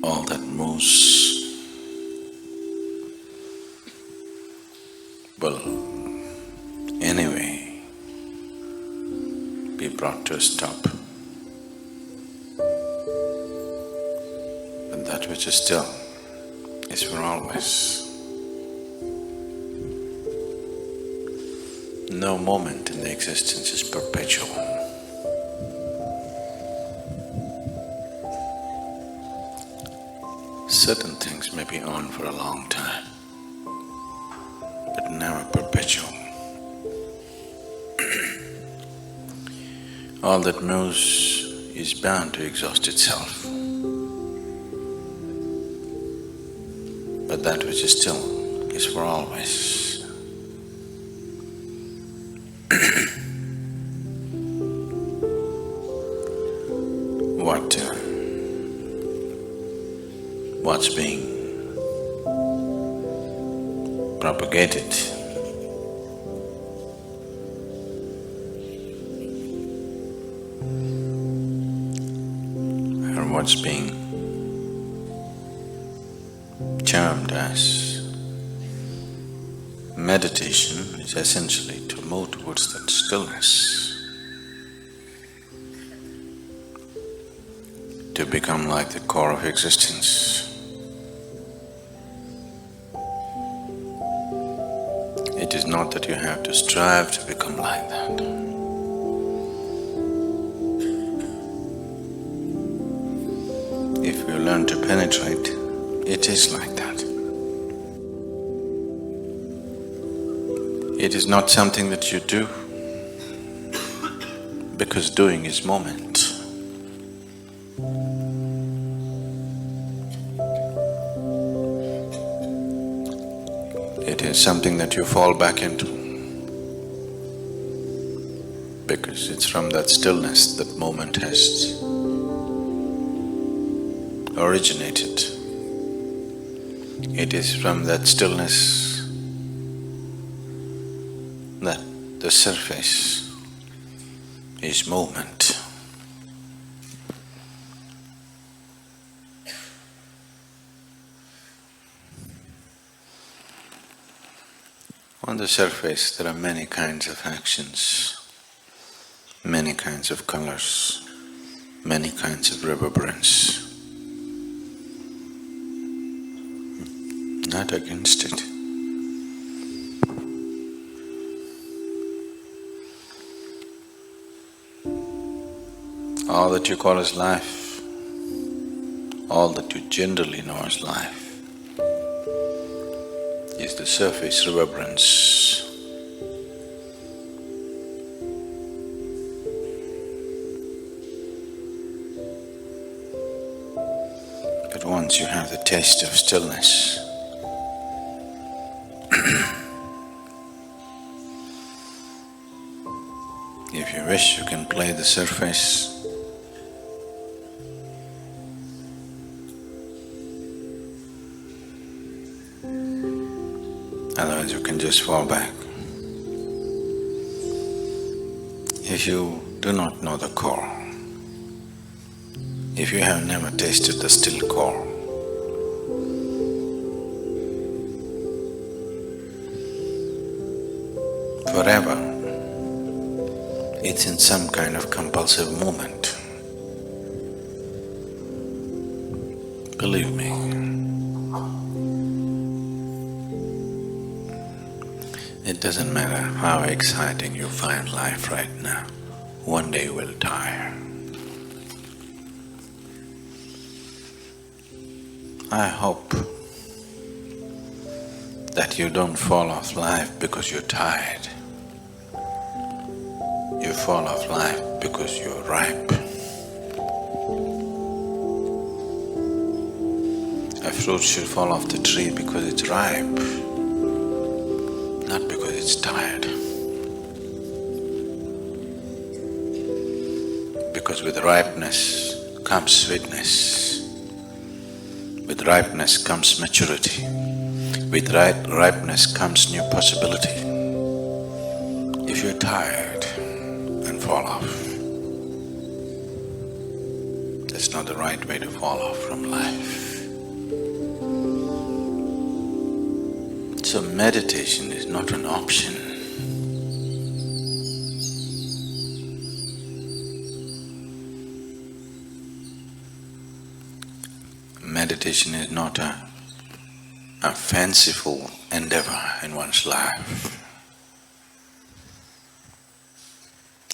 all that moves will anyway be brought to a stop. But that which is still is for always. No moment in the existence is perpetual. Certain things may be on for a long time, but never perpetual. All that moves is bound to exhaust itself. But that which is still is for always. What's being propagated or what's being termed as meditation is essentially to move towards that stillness, to become like the core of existence. It is not that you have to strive to become like that. If you learn to penetrate, it is like that. It is not something that you do, because doing is moment. It is something that you fall back into, because it's from that stillness that moment has originated. It is from that stillness that the surface is movement. On the surface, there are many kinds of actions, many kinds of colors, many kinds of reverberance. Not against it. All that you call as life, all that you generally know as life, is the surface reverberance. But once you have the taste of stillness, if you wish, you can play the surface. Otherwise you can just fall back. If you do not know the core, if you have never tasted the still core, forever it's in some kind of compulsive movement. Believe me. It doesn't matter how exciting you find life right now, one day you will tire. I hope that you don't fall off life because you're tired. You fall off life because you're ripe. A fruit should fall off the tree because it's ripe, not because it's tired. Because with ripeness comes sweetness. With ripeness comes maturity. With ripeness comes new possibility. If you're tired and fall off, that's not the right way to fall off from life. So meditation is not an option. Meditation is not a fanciful endeavor in one's life.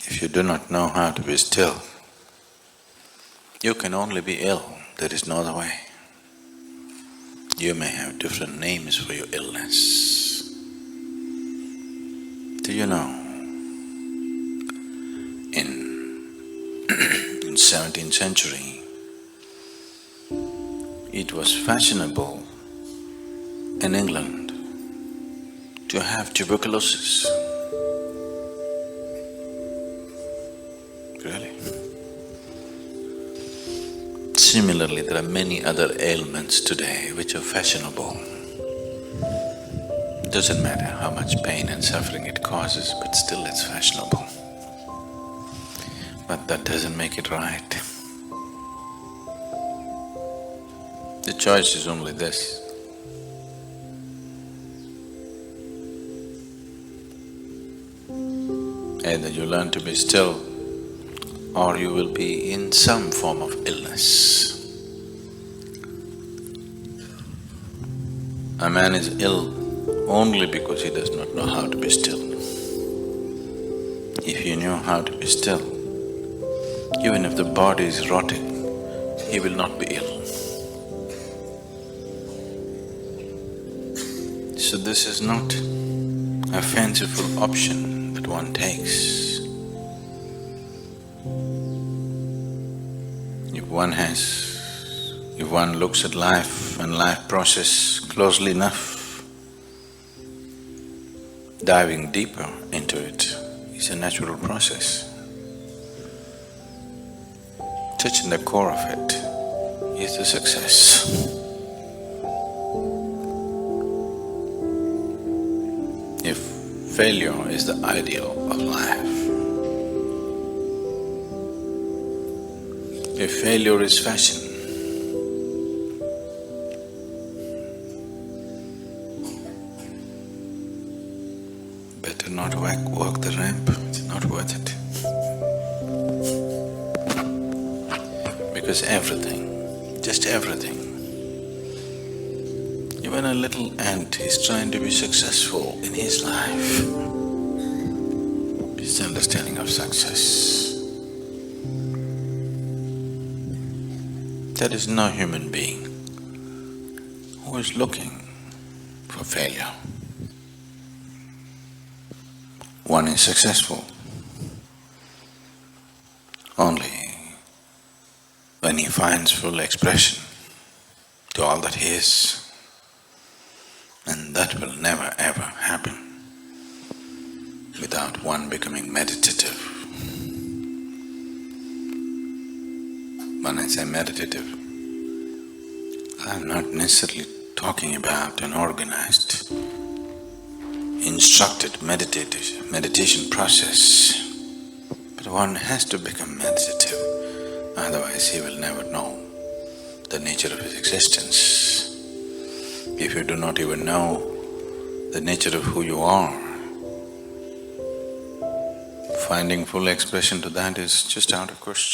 If you do not know how to be still, you can only be ill, there is no other way. You may have different names for your illness. Do you know, in 17th century, it was fashionable in England to have tuberculosis. Really? Similarly, there are many other ailments today which are fashionable. Doesn't matter how much pain and suffering it causes, but still it's fashionable. But that doesn't make it right. The choice is only this. Either you learn to be still, or you will be in some form of illness. A man is ill only because he does not know how to be still. If he knew how to be still, even if the body is rotting, he will not be ill. So this is not a fanciful option that one takes. If one looks at life and life process closely enough, diving deeper into it is a natural process. Touching the core of it is the success. If failure is the ideal of life, if failure is fashion, better not walk the ramp, it's not worth it. Because everything, just everything, even a little ant is trying to be successful in his life. His understanding of success. There is no human being who is looking for failure. One is successful only when he finds full expression to all that he is. And that will never ever happen without one becoming meditative. When I say meditative, I'm not necessarily talking about an organized, instructed meditation process, but one has to become meditative, otherwise he will never know the nature of his existence. If you do not even know the nature of who you are, finding full expression to that is just out of question.